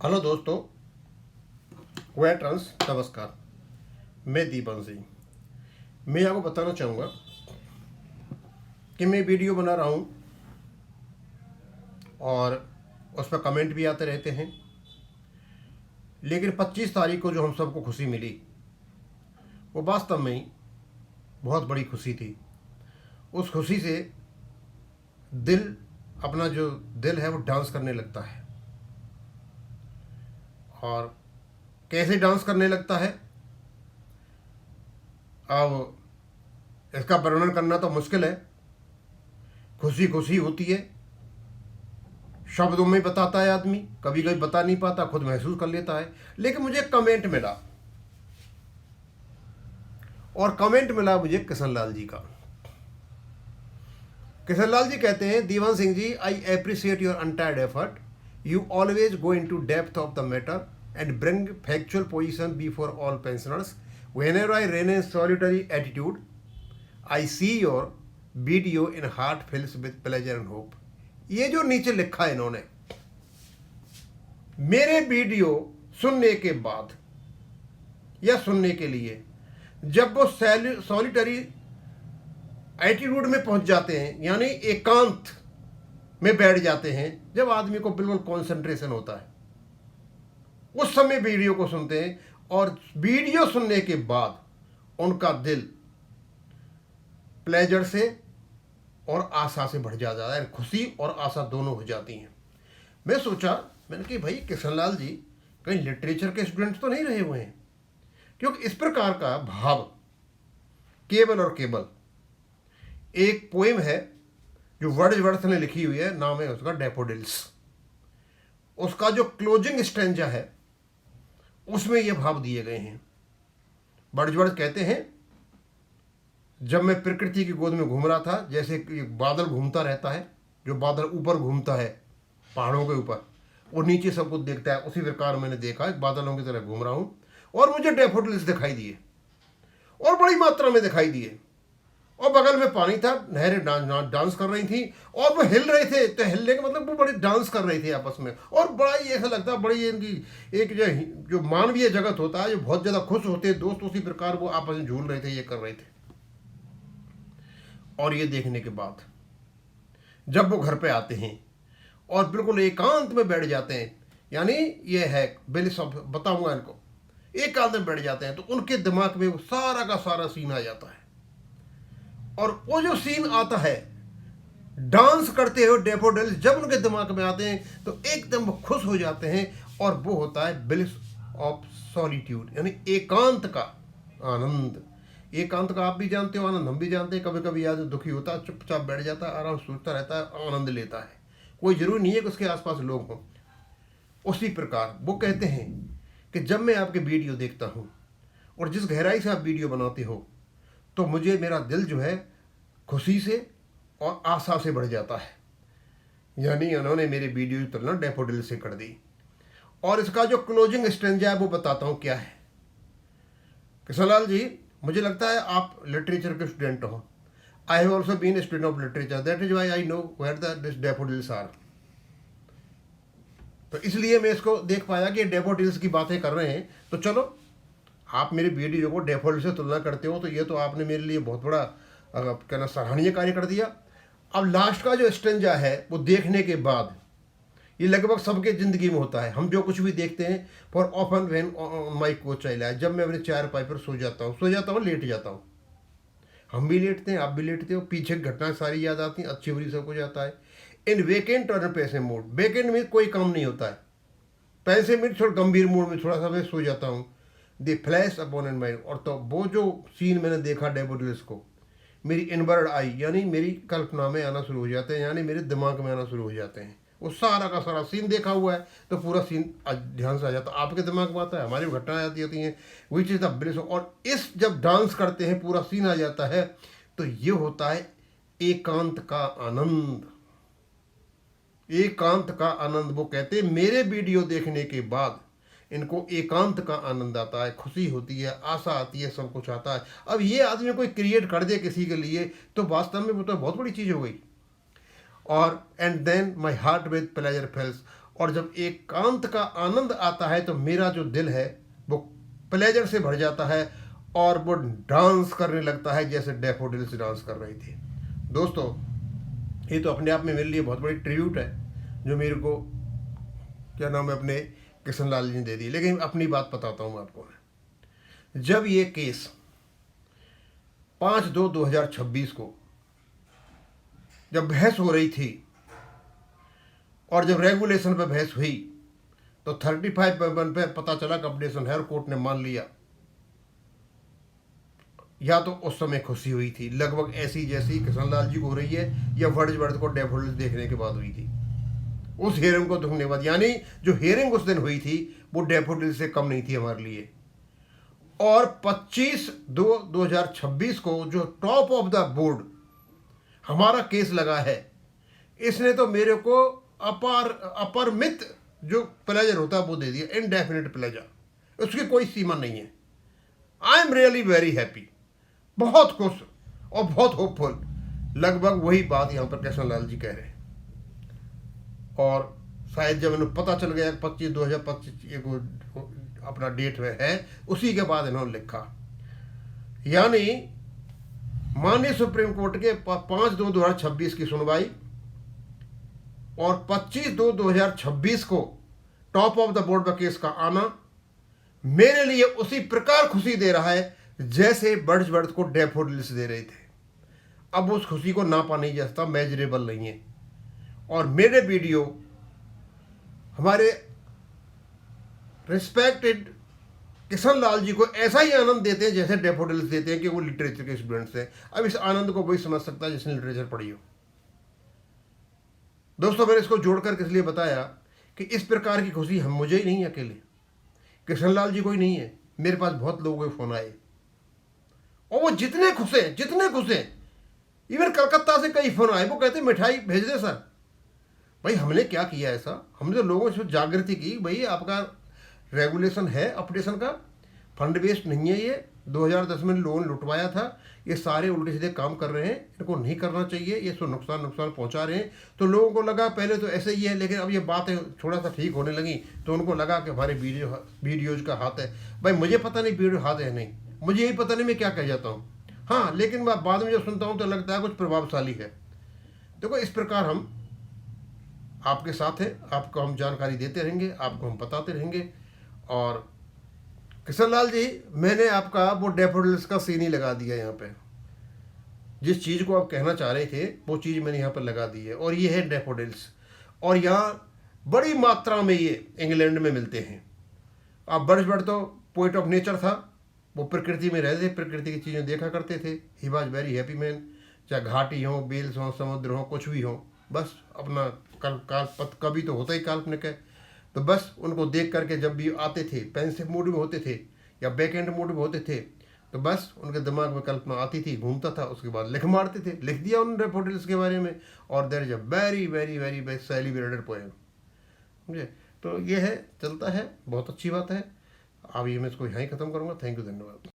Hello दोस्तों, veterans नमस्कार। मैं दीपन सिंह। मैं आपको बताना चाहूँगा कि मैं वीडियो बना रहा हूँ और उस पर कमेंट भी आते रहते हैं। लेकिन 25 तारीख को जो हम सबको खुशी मिली वो वास्तव में ही बहुत बड़ी खुशी थी। उस खुशी से दिल अपना जो दिल है वो डांस करने लगता है। और कैसे डांस करने लगता है, अब इसका वर्णन करना तो मुश्किल है। खुशी खुशी होती है, शब्दों में बताता है आदमी, कभी कभी बता नहीं पाता, खुद महसूस कर लेता है। लेकिन मुझे कमेंट मिला, और कमेंट मिला मुझे किशन लाल जी का। किशन लाल जी कहते हैं, Diwan Singh ji, I appreciate your untired effort. You always go in to depth of the matter and bring factual position before all pensioners. whenever I remain in solitary attitude, I see your video in heart fills with pleasure and hope। ये जो नीचे लिखा है इन्होंने, मेरे video सुनने के बाद या सुनने के लिए जब वो सॉलिटरी एटीट्यूड में पहुंच जाते हैं, यानी एकांत में बैठ जाते हैं, जब आदमी को बिल्कुल कंसंट्रेशन होता है, उस समय वीडियो को सुनते हैं। और वीडियो सुनने के बाद उनका दिल प्लेजर से और आशा से भर जाता है। खुशी और आशा दोनों हो जाती हैं। मैं सोचा, मैंने कि भाई किशन लाल जी कहीं लिटरेचर के स्टूडेंट तो नहीं रहे हुए हैं, क्योंकि इस प्रकार का भाव केवल और केवल एक पोएम है जो वर्ड्सवर्थ ने लिखी हुई है, नाम है उसका डैफोडिल्स। उसका जो क्लोजिंग स्टैंजा है उसमें ये भाव दिए गए हैं। वर्ड्सवर्थ कहते हैं, जब मैं प्रकृति की गोद में घूम रहा था, जैसे एक बादल घूमता रहता है, जो बादल ऊपर घूमता है पहाड़ों के ऊपर, और नीचे सब कुछ देखता है, उसी प्रकार मैंने देखा एक बादलों की तरह घूम रहा हूं और मुझे डैफोडिल्स दिखाई दिए, और बड़ी मात्रा में दिखाई दिए। और बगल में पानी था, नहरें डांस कर रही थी, और वो हिल रहे थे। तो हिलने का मतलब वो बड़े डांस कर रहे थे आपस में, और बड़ा ही ऐसा लगता है, बड़ी इनकी एक जो मानवीय जगत होता है, जो बहुत ज़्यादा खुश होते हैं दोस्त, उसी प्रकार वो आपस में झूल रहे थे, ये कर रहे थे। और ये देखने के बाद जब वो घर पे आते हैं और बिल्कुल एकांत में बैठ जाते हैं, यानी ये है बताऊंगा इनको, एकांत में बैठ जाते हैं, तो उनके दिमाग में वो सारा का सारा सीन आ जाता है। और वो जो सीन आता है डांस करते हुए डैफोडिल्स, जब उनके दिमाग में आते हैं तो एकदम वो खुश हो जाते हैं, और वो होता है ब्लिस ऑफ सॉलिट्यूड, यानी एकांत का आनंद। एकांत का आप भी जानते हो, आनंद हम भी जानते हैं। कभी कभी आदमी दुखी होता है, चुपचाप बैठ जाता है, आराम सोचता रहता है, आनंद लेता है, कोई जरूरी नहीं है कि उसके आसपास लोग हों। उसी प्रकार वो कहते हैं कि जब मैं आपके वीडियो देखता हूँ और जिस गहराई से आप वीडियो बनाते हो, तो मुझे मेरा दिल जो है खुशी से और आशा से बढ़ जाता है। यानी उन्होंने मेरे वीडियो की तुलना डैफोडिल से कर दी। और इसका जो क्लोजिंग स्ट्रेंजा है वो बताता हूँ क्या है। किशन लाल जी, मुझे लगता है आप लिटरेचर के स्टूडेंट हो। I have also been student of literature, that is why I know where the daffodils are. तो इसलिए मैं इसको देख पाया कि डैफोडिल्स की बातें कर रहे हैं। तो चलो, आप मेरे वीडियो को डैफोडिल से तुलना करते हो, तो ये तो आपने मेरे लिए बहुत बड़ा कहना सराहनीय कार्य कर दिया। अब लास्ट का जो स्टेंजा है वो देखने के बाद, ये लगभग सबके ज़िंदगी में होता है। हम जो कुछ भी देखते हैं, for often when my coach I lie, जब मैं अपने चारपाई पर सो जाता हूँ, लेट जाता हूँ। हम भी लेटते हैं, आप भी लेटते हो, पीछे की घटनाएं सारी याद आती हैं, अच्छी बुरी सब कुछ आता है। इन वेकेंट और पैसे मूड, वेकेंट में कोई काम नहीं होता है, पैसे में थोड़ा गंभीर मूड में थोड़ा सा मैं सो जाता हूँ। The flash upon in mind, और तो वो जो सीन मैंने देखा डैफोडिल्स को, मेरी इनवर्ड आई, यानी मेरी कल्पना में आना शुरू हो जाते हैं, यानी मेरे दिमाग में आना शुरू हो जाते हैं। वो सारा का सारा सीन देखा हुआ है तो पूरा सीन ध्यान से आ जाता है, आपके दिमाग में आता है, हमारी भी घटनाएं आती रहती हैं, विच इज़ द ब्लिस। और इस जब डांस करते हैं पूरा सीन आ जाता है, तो ये होता है एकांत का आनंद। एकांत का आनंद, वो कहते हैं मेरे वीडियो देखने के बाद इनको एकांत का आनंद आता है, खुशी होती है, आशा आती है, सब कुछ आता है। अब ये आदमी कोई क्रिएट कर दे किसी के लिए, तो वास्तव में वो तो बहुत बड़ी चीज़ हो गई। और and then my heart with pleasure fills, और जब एकांत का आनंद आता है तो मेरा जो दिल है वो प्लेजर से भर जाता है और वो डांस करने लगता है जैसे डैफोडिल्स डांस कर रही थी। दोस्तों, ये तो अपने आप में मेरे लिए बहुत बड़ी ट्रिब्यूट है जो मेरे को क्या नाम है अपने किशन लाल जी ने दे दी। लेकिन अपनी बात बताता हूँ आपको मैं। जब ये केस 5/2/2026 को जब बहस हो रही थी और जब रेगुलेशन पे बहस हुई तो 35 पे पता चला कि अपडेशन है और कोर्ट ने मान लिया। या तो उस समय खुशी हुई थी लगभग ऐसी जैसी किशन लाल जी को हो रही है या वर्ड को डैफोडिल्स देखने के बाद हुई थी, उस हियरिंग को देखने के बाद। यानी जो हियरिंग उस दिन हुई थी वो डैफोडिल्स से कम नहीं थी हमारे लिए। और 25/2/2026 को जो टॉप ऑफ द बोर्ड हमारा केस लगा है, इसने तो मेरे को अपरमित जो प्लेजर होता है वो दे दिया, इनडेफिनिट प्लेजर, उसकी कोई सीमा नहीं है। I am really very happy, बहुत खुश और बहुत होपफुल। लगभग वही बात यहाँ पर किशन लाल जी कह रहे हैं। और शायद जब इन्हें पता चल गया 25/2/2025 को अपना डेट में है, उसी के बाद इन्होंने लिखा। यानी माननीय सुप्रीम कोर्ट के 5/2/2026 की सुनवाई और 25/2/2026 को टॉप ऑफ द बोर्ड का केस का आना मेरे लिए उसी प्रकार खुशी दे रहा है जैसे बर्ड्सवर्थ को डैफोडिल्स दे रहे थे। अब उस खुशी को नापा नहीं जा सकता, मेजरेबल नहीं है। और मेरे वीडियो हमारे रिस्पेक्टेड किशन लाल जी को ऐसा ही आनंद देते हैं जैसे डैफोडिल्स देते हैं कि वो लिटरेचर के स्टूडेंट्स हैं। अब इस आनंद को वही समझ सकता है जिसने लिटरेचर पढ़ी हो। दोस्तों, मैंने इसको जोड़कर किस लिए बताया कि इस प्रकार की खुशी हम मुझे ही नहीं, अकेले किशन लाल जी को ही नहीं है। मेरे पास बहुत लोगों के फोन आए और वो जितने खुश हैं, इवन कलकत्ता से कई फोन आए, वो कहते मिठाई भेज दे सर। भाई हमने क्या किया ऐसा? हमने तो लोगों से जागृति की, भाई आपका रेगुलेशन है अपडेशन का, फंड बेस्ड नहीं है ये। 2010 में लोन लुटवाया था, ये सारे उल्टे सीधे काम कर रहे हैं, इनको नहीं करना चाहिए, ये सो नुकसान पहुंचा रहे हैं। तो लोगों को लगा पहले तो ऐसे ही है, लेकिन अब ये बातें थोड़ा सा ठीक होने लगी तो उनको लगा कि हमारे वीडियोज का हाथ है। भाई मुझे पता नहीं वीडियो हाथ है नहीं, मुझे यही पता नहीं मैं क्या कह जाता हूँ। हाँ, लेकिन मैं बाद में जब सुनता हूँ तो लगता है कुछ प्रभावशाली है। देखो, इस प्रकार हम आपके साथ हैं, आपको हम जानकारी देते रहेंगे, आपको हम बताते रहेंगे। और किशन लाल जी, मैंने आपका वो डैफोडिल्स का सीन ही लगा दिया यहाँ पे। जिस चीज़ को आप कहना चाह रहे थे वो चीज़ मैंने यहाँ पर लगा दी है। और ये है डैफोडिल्स, और यहाँ बड़ी मात्रा में ये इंग्लैंड में मिलते हैं। आप बर्ड्सवर्थ तो पोइट ऑफ नेचर था, वो प्रकृति में रहते थे, प्रकृति की चीज़ें देखा करते थे। He was very happy man, चाहे घाटी हो, बेल्स हो, समुद्र हो, कुछ भी हो, बस अपना कभी तो होता ही काल्पनिक है। तो बस उनको देख करके जब भी आते थे, पेंसिव मूड में होते थे या बैक एंड मूड में होते थे, तो बस उनके दिमाग में कल्पना आती थी, घूमता था, उसके बाद लिख मारते थे। लिख दिया उन्होंने डैफोडिल्स के बारे में, और there is a very very very very celebrated poem. समझे? तो ये है, चलता है, बहुत अच्छी बात है। अब ये मैं इसको यहाँ ही ख़त्म करूँगा। थैंक यू, धन्यवाद।